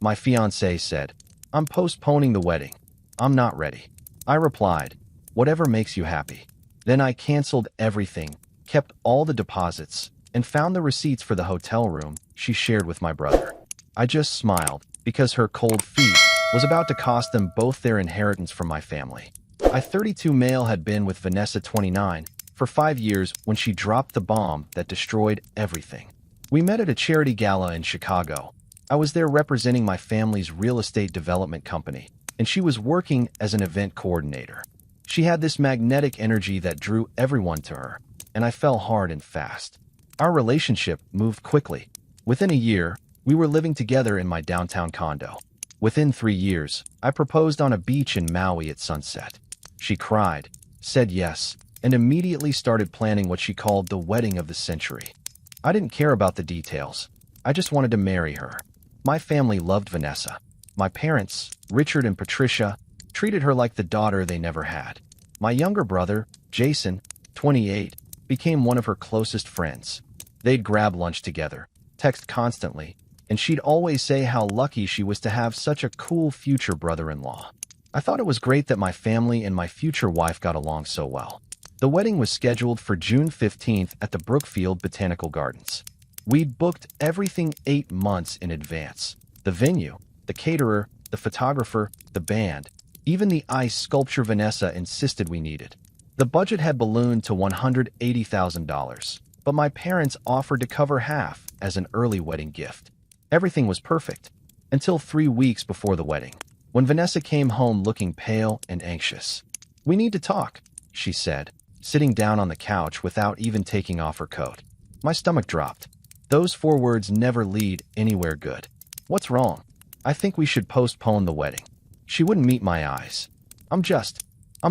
My fiancé said, "I'm postponing the wedding. I'm not ready." I replied, "Whatever makes you happy." Then I canceled everything, kept all the deposits, and found the receipts for the hotel room she shared with my brother. I just smiled because her cold feet was about to cost them both their inheritance from my family. I 32 male had been with Vanessa 29 for 5 years when she dropped the bomb that destroyed everything. We met at a charity gala in Chicago. I was there representing my family's real estate development company, and she was working as an event coordinator. She had this magnetic energy that drew everyone to her, and I fell hard and fast. Our relationship moved quickly. Within a year, we were living together in my downtown condo. Within 3 years, I proposed on a beach in Maui at sunset. She cried, said yes, and immediately started planning what she called the wedding of the century. I didn't care about the details. I just wanted to marry her. My family loved Vanessa. My parents, Richard and Patricia, treated her like the daughter they never had. My younger brother, Jason, 28, became one of her closest friends. They'd grab lunch together, text constantly, and she'd always say how lucky she was to have such a cool future brother-in-law. I thought it was great that my family and my future wife got along so well. The wedding was scheduled for June 15th at the Brookfield Botanical Gardens. We'd booked everything 8 months in advance. The venue, the caterer, the photographer, the band, even the ice sculpture Vanessa insisted we needed. The budget had ballooned to $180,000, but my parents offered to cover half as an early wedding gift. Everything was perfect, until 3 weeks before the wedding, when Vanessa came home looking pale and anxious. "We need to talk," she said, sitting down on the couch without even taking off her coat. My stomach dropped. Those 4 words never lead anywhere good. "What's wrong?" "I think we should postpone the wedding." She wouldn't meet my eyes. I'm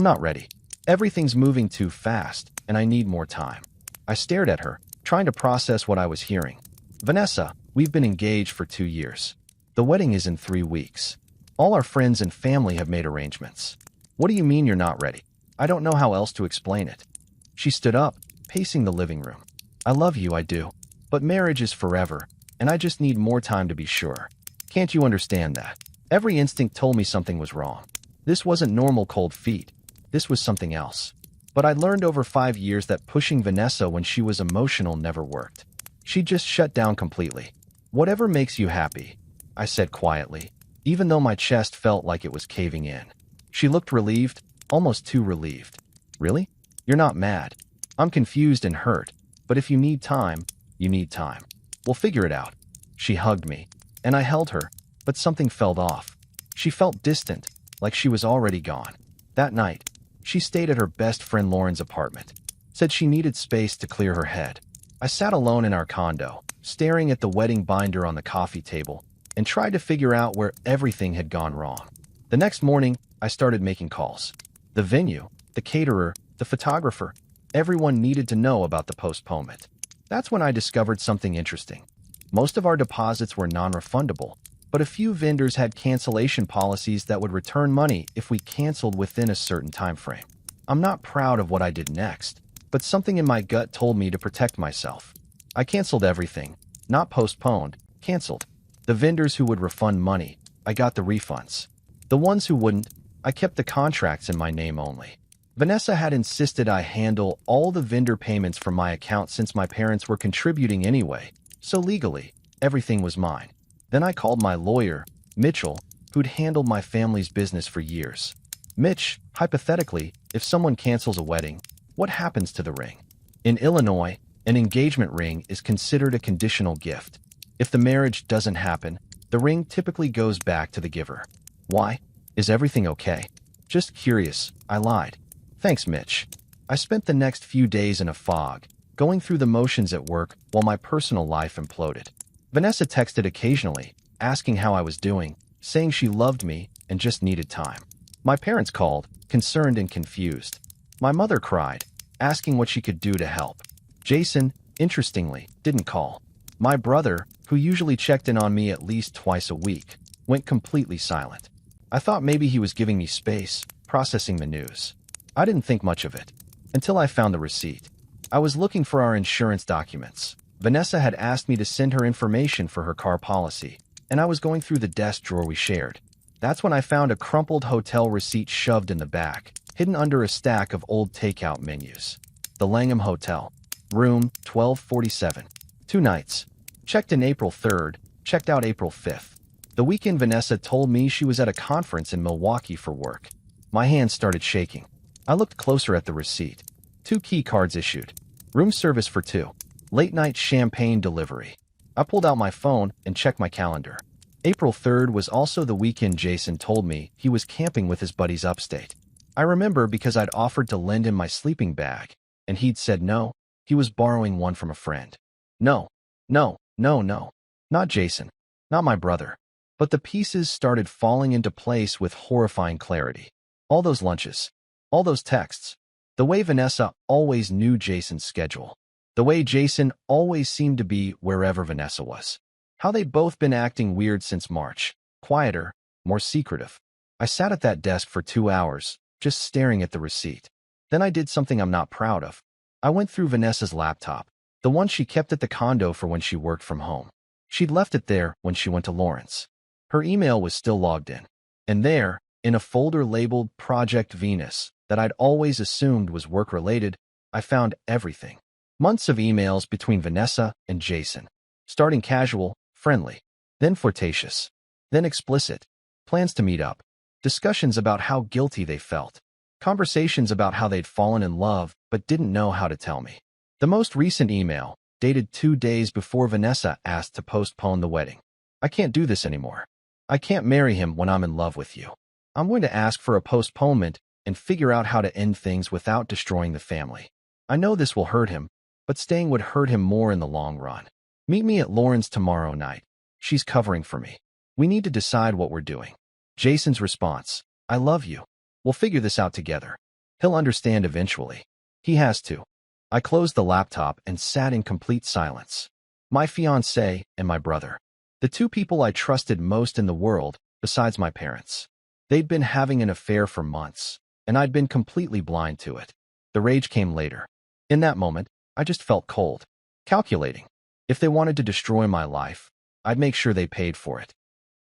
not ready. Everything's moving too fast, and I need more time." I stared at her, trying to process what I was hearing. "Vanessa, we've been engaged for 2 years. The wedding is in 3 weeks. All our friends and family have made arrangements. What do you mean you're not ready? I don't know how else to explain it." She stood up, pacing the living room. "I love you, I do. But marriage is forever, and I just need more time to be sure. Can't you understand that?" Every instinct told me something was wrong. This wasn't normal cold feet. This was something else. But I learned over 5 years that pushing Vanessa when she was emotional never worked. She just shut down completely. "Whatever makes you happy," I said quietly, even though my chest felt like it was caving in. She looked relieved, almost too relieved. "Really? You're not mad?" "I'm confused and hurt, but if you need time, you need time. We'll figure it out." She hugged me, and I held her, but something felt off. She felt distant, like she was already gone. That night, she stayed at her best friend Lauren's apartment, said she needed space to clear her head. I sat alone in our condo, staring at the wedding binder on the coffee table, and tried to figure out where everything had gone wrong. The next morning, I started making calls. The venue, the caterer, the photographer, everyone needed to know about the postponement. That's when I discovered something interesting. Most of our deposits were non-refundable, but a few vendors had cancellation policies that would return money if we canceled within a certain time frame. I'm not proud of what I did next, but something in my gut told me to protect myself. I canceled everything, not postponed, canceled. The vendors who would refund money, I got the refunds. The ones who wouldn't, I kept the contracts in my name only. Vanessa had insisted I handle all the vendor payments from my account since my parents were contributing anyway, so legally, everything was mine. Then I called my lawyer, Mitchell, who'd handled my family's business for years. "Mitch, hypothetically, if someone cancels a wedding, what happens to the ring?" In Illinois, an engagement ring is considered a conditional gift. If the marriage doesn't happen, the ring typically goes back to the giver. "Why? Is everything okay?" "Just curious," I lied. "Thanks, Mitch." I spent the next few days in a fog, going through the motions at work while my personal life imploded. Vanessa texted occasionally, asking how I was doing, saying she loved me and just needed time. My parents called, concerned and confused. My mother cried, asking what she could do to help. Jason, interestingly, didn't call. My brother, who usually checked in on me at least twice a week, went completely silent. I thought maybe he was giving me space, processing the news. I didn't think much of it, until I found the receipt. I was looking for our insurance documents. Vanessa had asked me to send her information for her car policy. and I was going through the desk drawer we shared. That's when I found a crumpled hotel receipt shoved in the back, hidden under a stack of old takeout menus. The Langham Hotel. Room 1247. 2 nights. Checked in April 3rd, checked out April 5th. The weekend Vanessa told me she was at a conference in Milwaukee for work. My hands started shaking. I looked closer at the receipt. 2 key cards issued. Room service for 2. Late night champagne delivery. I pulled out my phone and checked my calendar. April 3rd was also the weekend Jason told me he was camping with his buddies upstate. I remember because I'd offered to lend him my sleeping bag, and he'd said no, he was borrowing one from a friend. No. Not Jason. Not my brother. But the pieces started falling into place with horrifying clarity. All those lunches. All those texts. The way Vanessa always knew Jason's schedule. The way Jason always seemed to be wherever Vanessa was. How they'd both been acting weird since March. Quieter, more secretive. I sat at that desk for 2 hours, just staring at the receipt. Then I did something I'm not proud of. I went through Vanessa's laptop, the one she kept at the condo for when she worked from home. She'd left it there when she went to Lawrence. Her email was still logged in. And there, in a folder labeled Project Venus, that I'd always assumed was work-related, I found everything. Months of emails between Vanessa and Jason. Starting casual, friendly, then flirtatious, then explicit. Plans to meet up. Discussions about how guilty they felt. Conversations about how they'd fallen in love but didn't know how to tell me. The most recent email, dated 2 days before Vanessa asked to postpone the wedding. I can't do this anymore. I can't marry him when I'm in love with you. I'm going to ask for a postponement and figure out how to end things without destroying the family. I know this will hurt him, but staying would hurt him more in the long run. Meet me at Lauren's tomorrow night. She's covering for me. We need to decide what we're doing. Jason's response, I love you. We'll figure this out together. He'll understand eventually. He has to. I closed the laptop and sat in complete silence. My fiancé and my brother. The 2 people I trusted most in the world, besides my parents. They'd been having an affair for months, and I'd been completely blind to it. The rage came later. In that moment, I just felt cold. Calculating. If they wanted to destroy my life, I'd make sure they paid for it.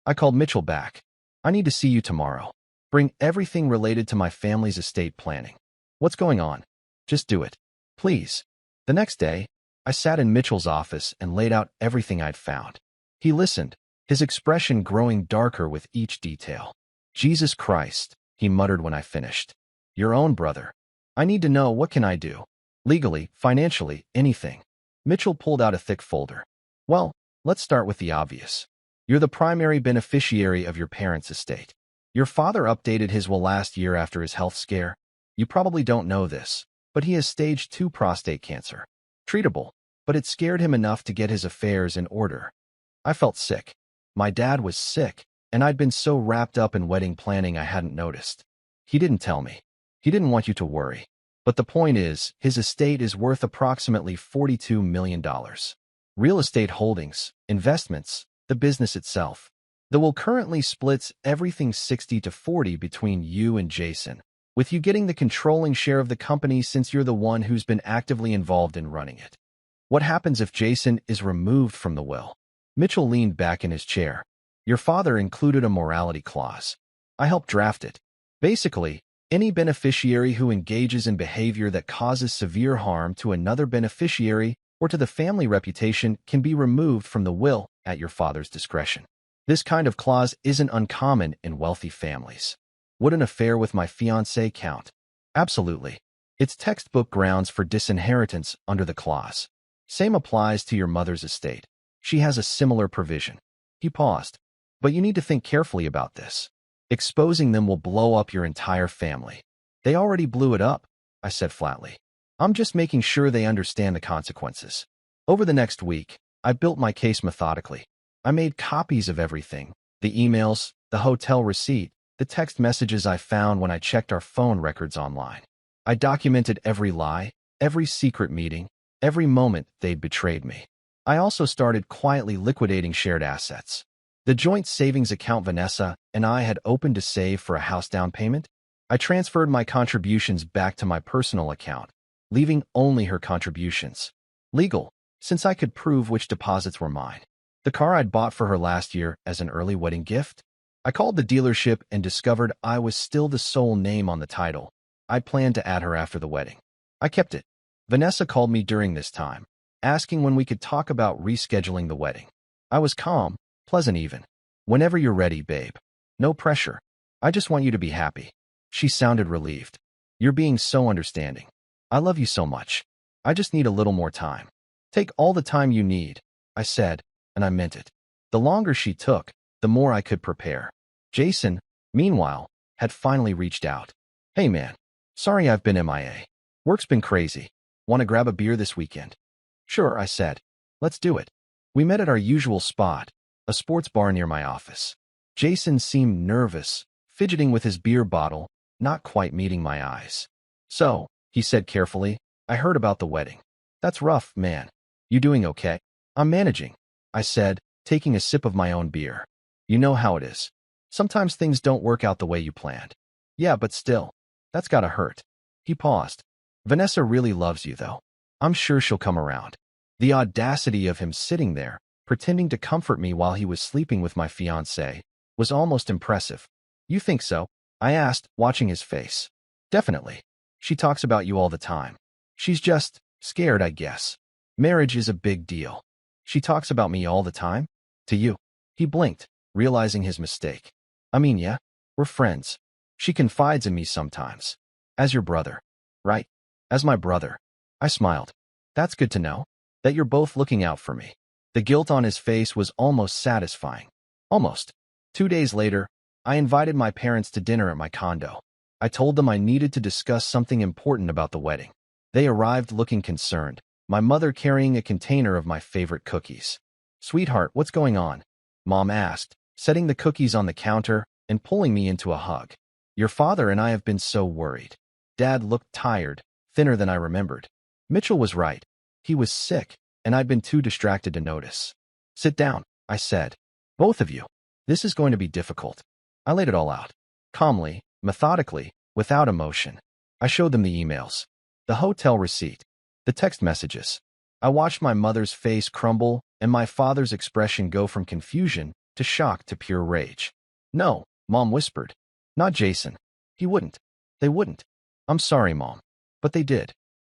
I called Mitchell back. I need to see you tomorrow. Bring everything related to my family's estate planning. What's going on? Just do it. Please. The next day, I sat in Mitchell's office and laid out everything I'd found. He listened, his expression growing darker with each detail. Jesus Christ, he muttered when I finished. Your own brother. I need to know, what can I do? Legally, financially, anything. Mitchell pulled out a thick folder. Well, let's start with the obvious. You're the primary beneficiary of your parents' estate. Your father updated his will last year after his health scare. You probably don't know this, but he has stage 2 prostate cancer. Treatable, but it scared him enough to get his affairs in order. I felt sick. My dad was sick, and I'd been so wrapped up in wedding planning I hadn't noticed. He didn't tell me. He didn't want you to worry. But the point is, his estate is worth approximately $42 million. Real estate holdings, investments, the business itself. The will currently splits everything 60-40 between you and Jason, with you getting the controlling share of the company since you're the one who's been actively involved in running it. What happens if Jason is removed from the will? Mitchell leaned back in his chair. Your father included a morality clause. I helped draft it. Basically, any beneficiary who engages in behavior that causes severe harm to another beneficiary or to the family reputation can be removed from the will at your father's discretion. This kind of clause isn't uncommon in wealthy families. Would an affair with my fiancé count? Absolutely. It's textbook grounds for disinheritance under the clause. Same applies to your mother's estate. She has a similar provision. He paused. But you need to think carefully about this. Exposing them will blow up your entire family. They already blew it up, I said flatly. I'm just making sure they understand the consequences. Over the next week, I built my case methodically. I made copies of everything, the emails, the hotel receipt, the text messages I found when I checked our phone records online. I documented every lie, every secret meeting, every moment they'd betrayed me. I also started quietly liquidating shared assets. The joint savings account Vanessa and I had opened to save for a house down payment. I transferred my contributions back to my personal account, leaving only her contributions. Legal, since I could prove which deposits were mine. The car I'd bought for her last year as an early wedding gift? I called the dealership and discovered I was still the sole name on the title. I planned to add her after the wedding. I kept it. Vanessa called me during this time, asking when we could talk about rescheduling the wedding. I was calm, pleasant even. Whenever you're ready, babe. No pressure. I just want you to be happy. She sounded relieved. You're being so understanding. I love you so much. I just need a little more time. Take all the time you need, I said, and I meant it. The longer she took, the more I could prepare. Jason, meanwhile, had finally reached out. Hey man, sorry I've been MIA. Work's been crazy. Want to grab a beer this weekend? Sure, I said. Let's do it. We met at our usual spot, a sports bar near my office. Jason seemed nervous, fidgeting with his beer bottle, not quite meeting my eyes. So, he said carefully, I heard about the wedding. That's rough, man. You doing okay? I'm managing, I said, taking a sip of my own beer. You know how it is. Sometimes things don't work out the way you planned. Yeah, but still, that's gotta hurt. He paused. Vanessa really loves you, though. I'm sure she'll come around. The audacity of him sitting there, pretending to comfort me while he was sleeping with my fiancée, was almost impressive. You think so? I asked, watching his face. Definitely. She talks about you all the time. She's just scared, I guess. Marriage is a big deal. She talks about me all the time? To you. He blinked, realizing his mistake. I mean, yeah, we're friends. She confides in me sometimes. As your brother. Right. As my brother. I smiled. That's good to know. That you're both looking out for me. The guilt on his face was almost satisfying. Almost. 2 days later, I invited my parents to dinner at my condo. I told them I needed to discuss something important about the wedding. They arrived looking concerned, my mother carrying a container of my favorite cookies. Sweetheart, what's going on? Mom asked, setting the cookies on the counter and pulling me into a hug. Your father and I have been so worried. Dad looked tired, thinner than I remembered. Mitchell was right. He was sick, and I'd been too distracted to notice. Sit down, I said. Both of you. This is going to be difficult. I laid it all out. Calmly, methodically, without emotion. I showed them the emails, the hotel receipt, the text messages. I watched my mother's face crumble and my father's expression go from confusion to shock to pure rage. No, Mom whispered. Not Jason. He wouldn't. They wouldn't. I'm sorry, Mom. But they did.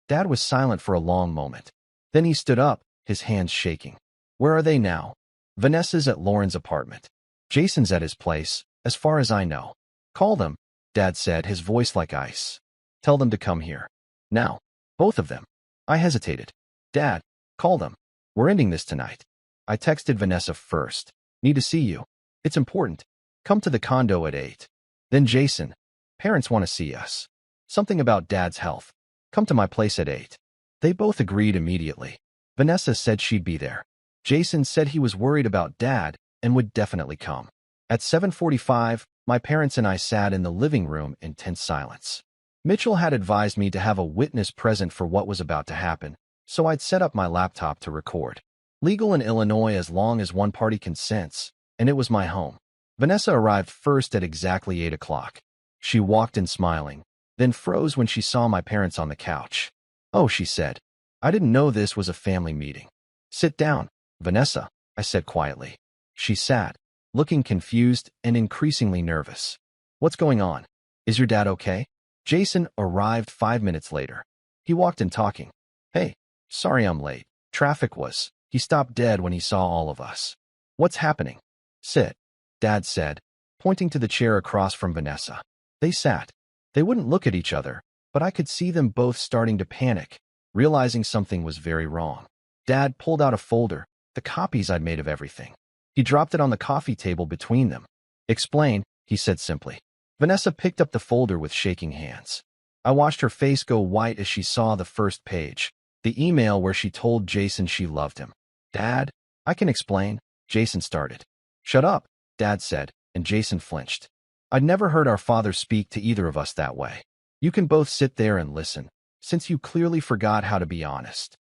Dad was silent for a long moment. Then he stood up, his hands shaking. Where are they now? Vanessa's at Lauren's apartment. Jason's at his place, as far as I know. Call them, Dad said, his voice like ice. Tell them to come here. Now. Both of them. I hesitated. Dad, call them. We're ending this tonight. I texted Vanessa first. Need to see you. It's important. Come to the condo at 8. Then Jason. Parents want to see us. Something about Dad's health. Come to my place at 8. They both agreed immediately. Vanessa said she'd be there. Jason said he was worried about Dad and would definitely come. At 7:45, my parents and I sat in the living room in tense silence. Mitchell had advised me to have a witness present for what was about to happen, so I'd set up my laptop to record. Legal in Illinois as long as one party consents, and it was my home. Vanessa arrived first at exactly 8 o'clock. She walked in smiling, then froze when she saw my parents on the couch. Oh, she said. I didn't know this was a family meeting. Sit down, Vanessa, I said quietly. She sat, looking confused and increasingly nervous. What's going on? Is your dad okay? Jason arrived 5 minutes later. He walked in talking. Hey, sorry I'm late. Traffic was. He stopped dead when he saw all of us. What's happening? Sit, Dad said, pointing to the chair across from Vanessa. They sat. They wouldn't look at each other, but I could see them both starting to panic, realizing something was very wrong. Dad pulled out a folder, the copies I'd made of everything. He dropped it on the coffee table between them. Explain, he said simply. Vanessa picked up the folder with shaking hands. I watched her face go white as she saw the first page, the email where she told Jason she loved him. Dad, I can explain, Jason started. Shut up, Dad said, and Jason flinched. I'd never heard our father speak to either of us that way. You can both sit there and listen, since you clearly forgot how to be honest.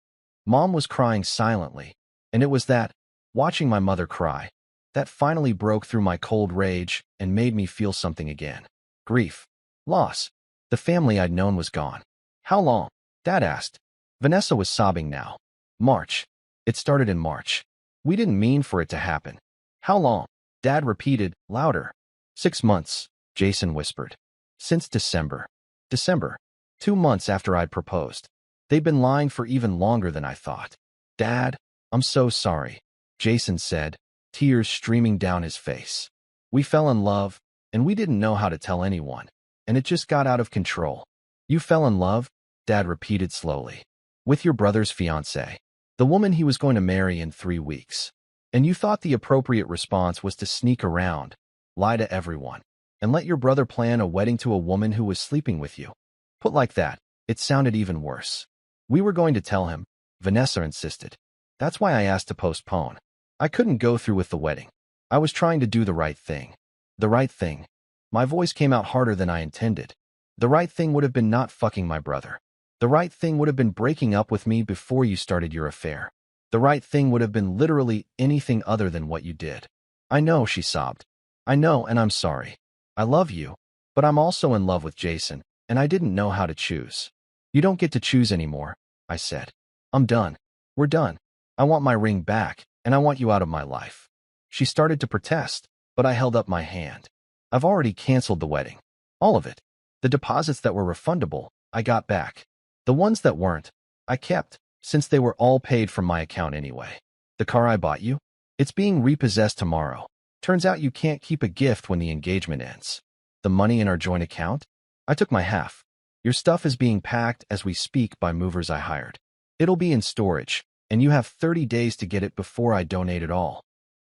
Mom was crying silently, and it was that, watching my mother cry, that finally broke through my cold rage and made me feel something again. Grief. Loss. The family I'd known was gone. How long? Dad asked. Vanessa was sobbing now. March. It started in March. We didn't mean for it to happen. How long? Dad repeated, louder. 6 months, Jason whispered. Since December. December. 2 months after I'd proposed. They'd been lying for even longer than I thought. Dad, I'm so sorry, Jason said, tears streaming down his face. We fell in love, and we didn't know how to tell anyone, and it just got out of control. You fell in love? Dad repeated slowly. With your brother's fiancée, the woman he was going to marry in 3 weeks. And you thought the appropriate response was to sneak around, lie to everyone, and let your brother plan a wedding to a woman who was sleeping with you. Put like that, it sounded even worse. We were going to tell him, Vanessa insisted. That's why I asked to postpone. I couldn't go through with the wedding. I was trying to do the right thing. The right thing. My voice came out harder than I intended. The right thing would have been not fucking my brother. The right thing would have been breaking up with me before you started your affair. The right thing would have been literally anything other than what you did. I know, she sobbed. I know, and I'm sorry. I love you, but I'm also in love with Jason, and I didn't know how to choose. You don't get to choose anymore, I said. I'm done. We're done. I want my ring back, and I want you out of my life. She started to protest, but I held up my hand. I've already canceled the wedding. All of it. The deposits that were refundable, I got back. The ones that weren't, I kept, since they were all paid from my account anyway. The car I bought you? It's being repossessed tomorrow. Turns out you can't keep a gift when the engagement ends. The money in our joint account? I took my half. Your stuff is being packed as we speak by movers I hired. It'll be in storage, and you have 30 days to get it before I donate it all.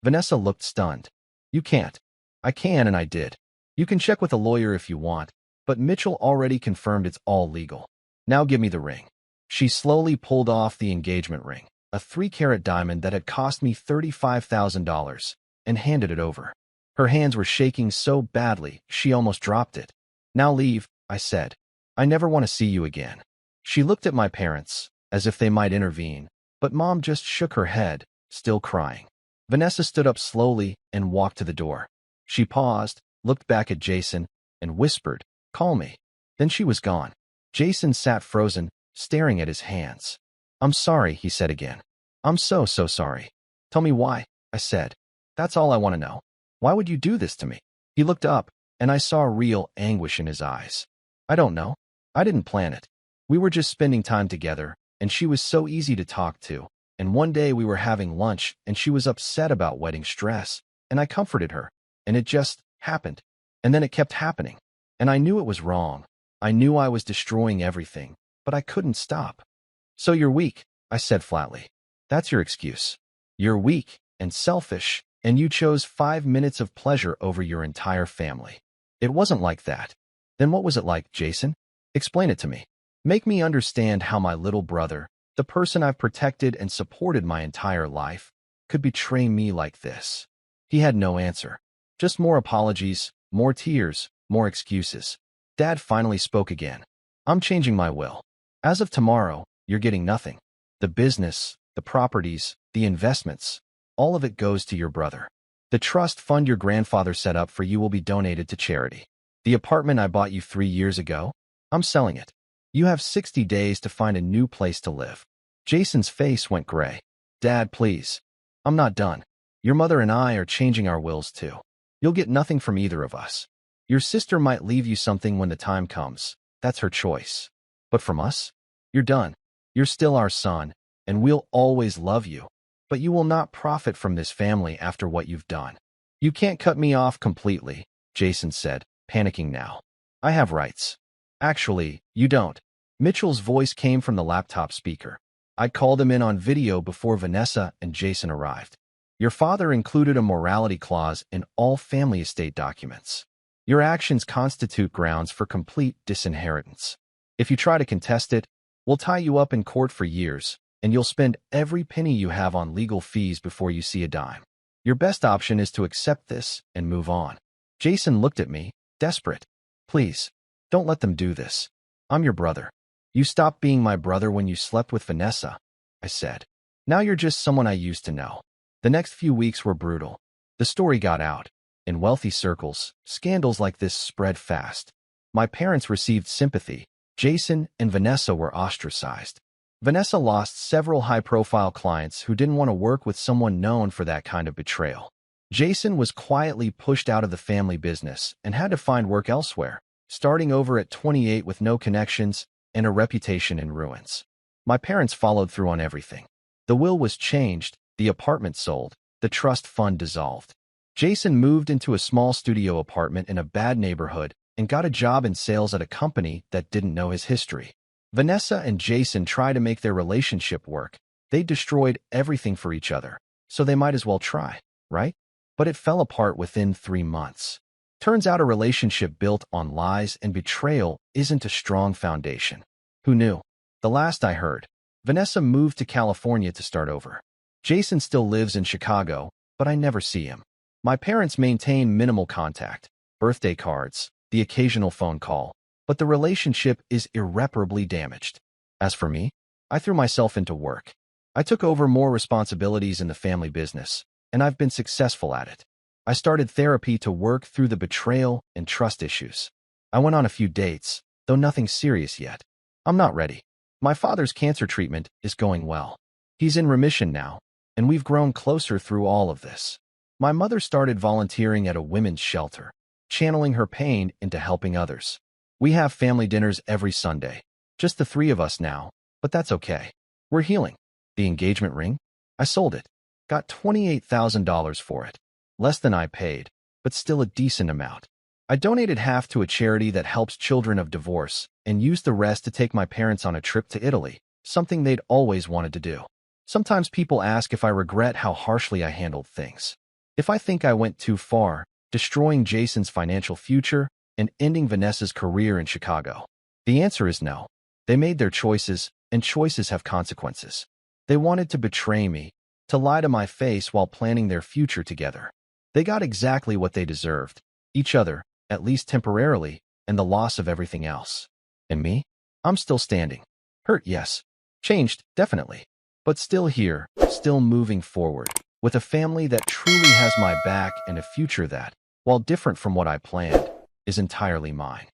Vanessa looked stunned. You can't. I can, and I did. You can check with a lawyer if you want, but Mitchell already confirmed it's all legal. Now give me the ring. She slowly pulled off the engagement ring, a 3-carat diamond that had cost me $35,000, and handed it over. Her hands were shaking so badly, she almost dropped it. Now leave, I said. I never want to see you again. She looked at my parents, as if they might intervene, but Mom just shook her head, still crying. Vanessa stood up slowly and walked to the door. She paused, looked back at Jason, and whispered, "Call me." Then she was gone. Jason sat frozen, staring at his hands. "I'm sorry," he said again. "I'm so sorry." "Tell me why," I said. "That's all I want to know. Why would you do this to me?" He looked up, and I saw real anguish in his eyes. "I don't know. I didn't plan it. We were just spending time together, and she was so easy to talk to. And one day we were having lunch, and she was upset about wedding stress, and I comforted her, and it just happened. And then it kept happening. And I knew it was wrong. I knew I was destroying everything, but I couldn't stop." "So you're weak," I said flatly. "That's your excuse. You're weak and selfish, and you chose 5 minutes of pleasure over your entire family." "It wasn't like that." "Then what was it like, Jason? Explain it to me. Make me understand how my little brother, the person I've protected and supported my entire life, could betray me like this." He had no answer. Just more apologies, more tears, more excuses. Dad finally spoke again. "I'm changing my will. As of tomorrow, you're getting nothing. The business, the properties, the investments, all of it goes to your brother. The trust fund your grandfather set up for you will be donated to charity. The apartment I bought you 3 years ago, I'm selling it. You have 60 days to find a new place to live." Jason's face went gray. "Dad, please. I'm not done. Your mother and I are changing our wills too. You'll get nothing from either of us. Your sister might leave you something when the time comes. That's her choice. But from us, you're done. You're still our son, and we'll always love you. But you will not profit from this family after what you've done." "You can't cut me off completely," Jason said, panicking now. "I have rights." "Actually, you don't." Mitchell's voice came from the laptop speaker. I called him in on video before Vanessa and Jason arrived. "Your father included a morality clause in all family estate documents. Your actions constitute grounds for complete disinheritance. If you try to contest it, we'll tie you up in court for years, and you'll spend every penny you have on legal fees before you see a dime. Your best option is to accept this and move on." Jason looked at me, desperate. "Please, don't let them do this. I'm your brother. You stopped being my brother when you slept with Vanessa," I said. "Now you're just someone I used to know." The next few weeks were brutal. The story got out. In wealthy circles, scandals like this spread fast. My parents received sympathy. Jason and Vanessa were ostracized. Vanessa lost several high-profile clients who didn't want to work with someone known for that kind of betrayal. Jason was quietly pushed out of the family business and had to find work elsewhere, starting over at 28 with no connections and a reputation in ruins. My parents followed through on everything. The will was changed, the apartment sold, the trust fund dissolved. Jason moved into a small studio apartment in a bad neighborhood and got a job in sales at a company that didn't know his history. Vanessa and Jason tried to make their relationship work. They destroyed everything for each other, so they might as well try, right? But it fell apart within 3 months. Turns out a relationship built on lies and betrayal isn't a strong foundation. Who knew? The last I heard, Vanessa moved to California to start over. Jason still lives in Chicago, but I never see him. My parents maintain minimal contact, birthday cards, the occasional phone call, but the relationship is irreparably damaged. As for me, I threw myself into work. I took over more responsibilities in the family business, and I've been successful at it. I started therapy to work through the betrayal and trust issues. I went on a few dates, though nothing serious yet. I'm not ready. My father's cancer treatment is going well. He's in remission now, and we've grown closer through all of this. My mother started volunteering at a women's shelter, channeling her pain into helping others. We have family dinners every Sunday. Just the 3 of us now, but that's okay. We're healing. The engagement ring? I sold it. Got $28,000 for it. Less than I paid, but still a decent amount. I donated half to a charity that helps children of divorce and used the rest to take my parents on a trip to Italy, something they'd always wanted to do. Sometimes people ask if I regret how harshly I handled things. If I think I went too far, destroying Jason's financial future and ending Vanessa's career in Chicago. The answer is no. They made their choices, and choices have consequences. They wanted to betray me, to lie to my face while planning their future together. They got exactly what they deserved, each other, at least temporarily, and the loss of everything else. And me? I'm still standing. Hurt, yes. Changed, definitely. But still here, still moving forward, with a family that truly has my back and a future that, while different from what I planned, is entirely mine.